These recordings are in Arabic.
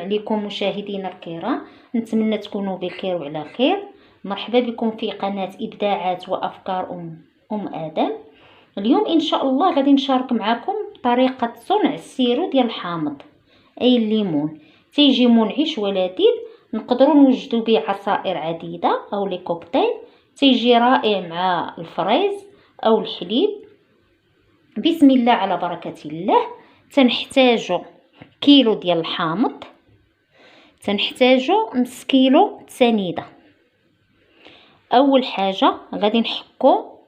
عليكم مشاهدينا الكرام، نتمنى تكونوا بخير وعلى خير. مرحبا بكم في قناة إبداعات وأفكار أم آدم. اليوم إن شاء الله غادي نشارك معكم طريقة صنع السيرو ديال الحامض، أي الليمون. تيجي منعش ولذيذ، نقدروا نوجدوا به عصائر عديدة أو لي كوكتيل. تيجي رائع مع الفريز أو الحليب. بسم الله على بركة الله. تنحتاجو كيلو ديال الحامض، تنحتاجو نص كيلو سنيده. اول حاجه غادي نحكو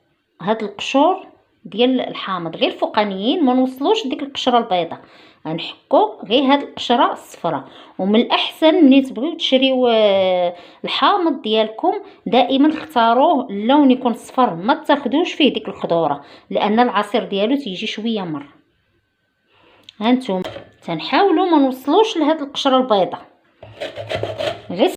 هاد القشور ديال الحامض غير فوقانيين، ما نوصلوش ديك القشره البيضاء، غنحكو غير هاد القشره الصفراء. ومن الاحسن ملي تبغيو تشريو الحامض ديالكم دائما اختاروه اللون يكون صفر، ما تاخدوش فيه ديك الخضوره لان العصير ديالو تيجي شويه مر. هانتوما تنحاولوا ما نوصلوش لهاد القشره البيضاء غير.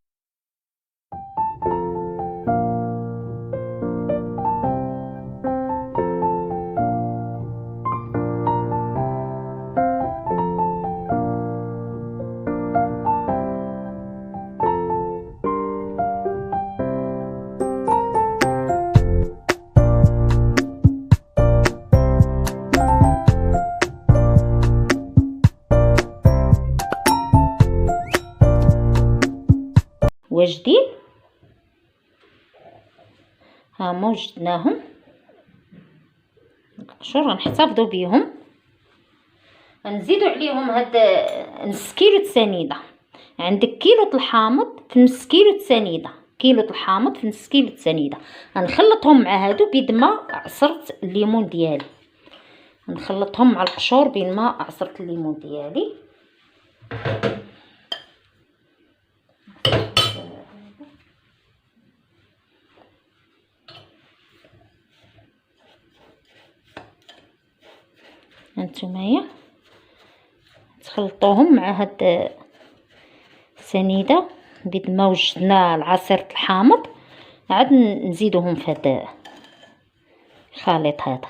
واجدين ها وجدناهم القشور، غنحتفظوا بهم. غنزيدوا عليهم هاد نص كيلو السنيده. عندك كيلو الحامض في نص كيلو السنيده، كيلو الحامض في نص كيلو السنيده. غنخلطهم مع هادو بيد ما عصرت الليمون ديالي، غنخلطهم مع القشور بين ما عصرت الليمون ديالي. هانتوما تخلطوهم مع هاد السنيده بيد ما وجدنا العصير الحامض، عاد نزيدوهم في هاد الخليط هذا.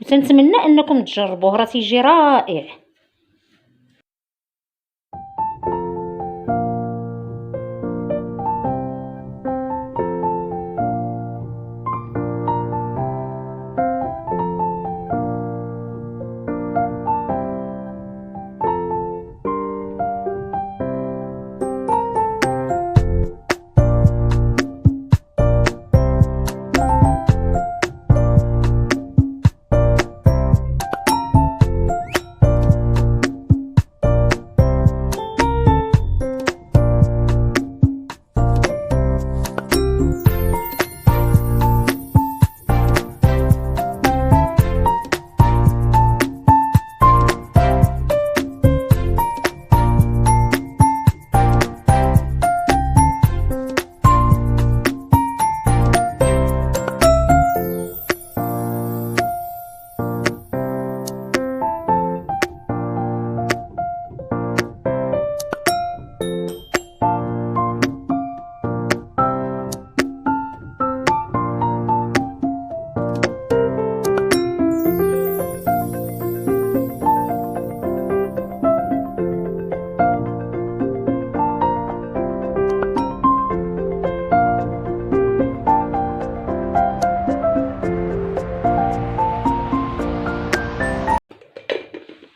وتنتمنى انكم تجربوه، راه تيجي رائع.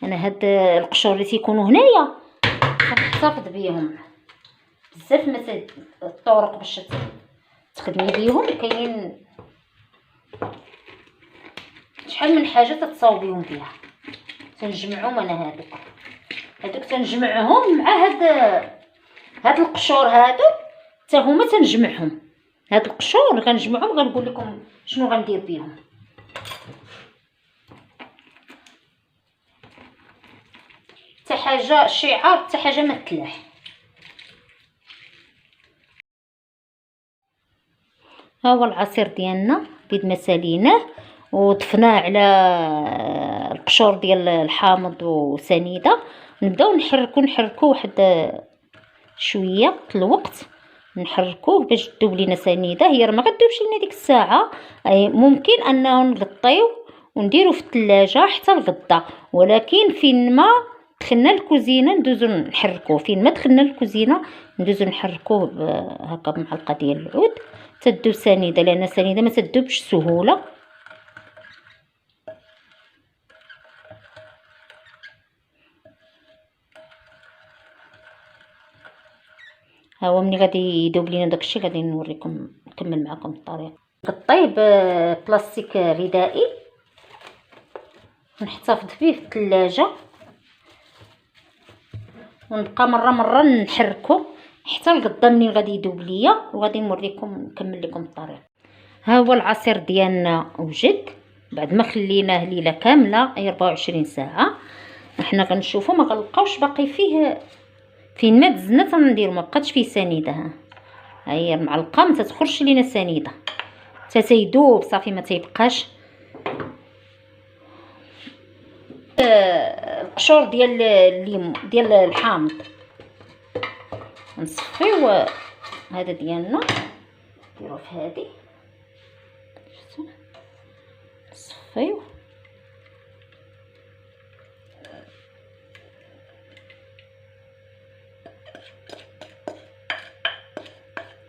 انا هاد القشور اللي تيكونوا هنايا كنحتفظ بيهم بزاف من الطرق باش تخدمي بيهم. كاينين شحال من حاجه تتصاوبيهم بها. تنجمعهم انا هادوك تنجمعهم مع هاد القشور هادو حتى هما تنجمعهم. هاد القشور كنجمعهم، غنقول لكم شنو غندير بيهم. حتى حاجه شعار، حتى حاجه ما تلاح. ها هو العصير ديالنا بيد ما ساليناه وضفناه على القشور ديال الحامض وسنيده. نبداو نحركو واحد شويه الوقت نحركوه باش تذوب لينا سنيده. هي راه ما غتذوبش لينا ديك الساعه، اي ممكن انه نغطيو ونديرو في الثلاجه حتى الغدا، ولكن فين ما دخلنا الكوزينه ندوزو نحركوه، فين ما دخلنا الكوزينه ندوزو نحركوه هكا بمعلقه ديال العود تذوب سنيده، لان السنيده ما تذوبش سهوله. ها هو ملي غادي يذوب لينا داكشي غادي نوريكم نكمل معكم الطريقه. نغطيه ببلاستيك غذائي ونحتفظ فيه في الثلاجه، ونبقى مره نحركو حتى الغدا منين غادي يذوب ليا، وغادي نوريكم نكمل لكم الطريقه. ها هو العصير ديالنا وجد بعد ما خليناه ليله كامله، اي 24 ساعه. حنا غنشوفو ما غنلقاوش باقي فيه، فين ما دزنا تنديرو ما بقاتش فيه سنيده. ها هي المعلقه ما تدخلش لينا سنيده، تيذوب صافي ما تيبقاش. القشور ديال الليمون ديال الحامض نصفيو هذا ديالنا، نديرو في هذه، شفتوا نصفيو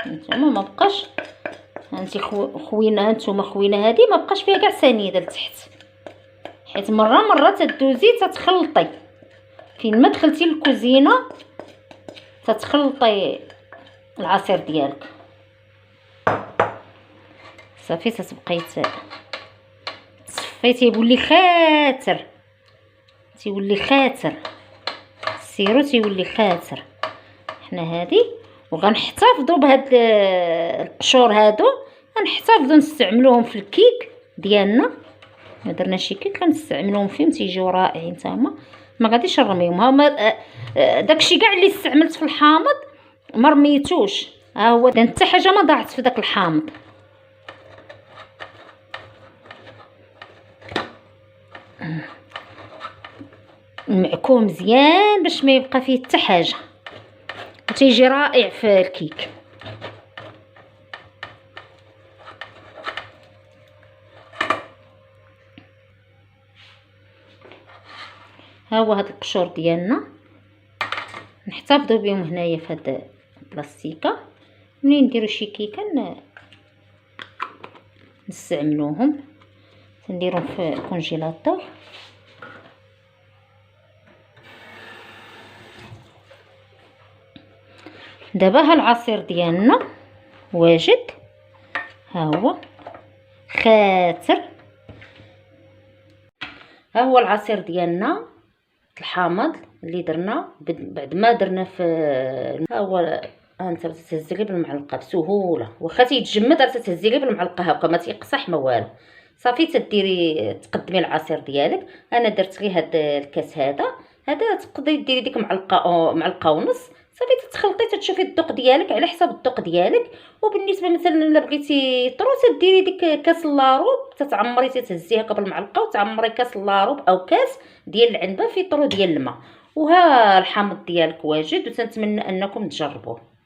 نتوما ما بقاش. هانتي خوينا، هانتوما خوينا هذه ما بقاش فيها كاع سنيده لتحت، حيت مره تدوزي تتخلطي فين ما دخلتي للكوزينه تتخلطي العصير ديالك صافي. تتبقاي تصفي تيولي خاتر، تيولي خاتر سيرو تيولي خاتر. حنا هذه وغنحتفظوا بهاد القشور هادو، غنحتفظوا نستعملوهم في الكيك ديالنا. ما درنا شي كيك كنستعملوهم فيهم تيجيو رائعين تما، ما غاديش نرميهم. هما داكشي كاع اللي استعملت في الحامض ما رميتوش، ها هو حتى حاجه ما ضاعت في داك الحامض. نمعكوه مزيان باش ما يبقى فيه حتى حاجه، تيجي رائع في الكيك. ها هو هاد القشور ديالنا نحتفظوا بهم هنايا في هاد البلاستيكه، منين نديرو شي كيكه نستعملوهم، نديرهم في الكونجيلاتور. دابا ها العصير ديالنا واجد، ها هو خاتر. ها هو العصير ديالنا الحامض اللي درنا بعد ما درنا في، ها هو انت تهزي غير بالمعلقه بسهوله، واخا تيتجمد راه تهزي غير بالمعلقه هكا ما تيقصح ما والو. صافي تديري تقدمي العصير ديالك. انا درت غير هاد الكاس هذا تقدري ديري ديك معلقه ونص صافي تتخلطي تشوفي الذوق ديالك على حسب الذوق ديالك. وبالنسبه مثلا الا بغيتي طرو تديري ديك كاس لاروب تتعمري تتهزي هكا بالمعلقه وتعمري كاس لاروب او كاس ديال العنبه في طرو ديال الماء. وها الحامض ديالك واجد، وتنتمنى انكم تجربوه.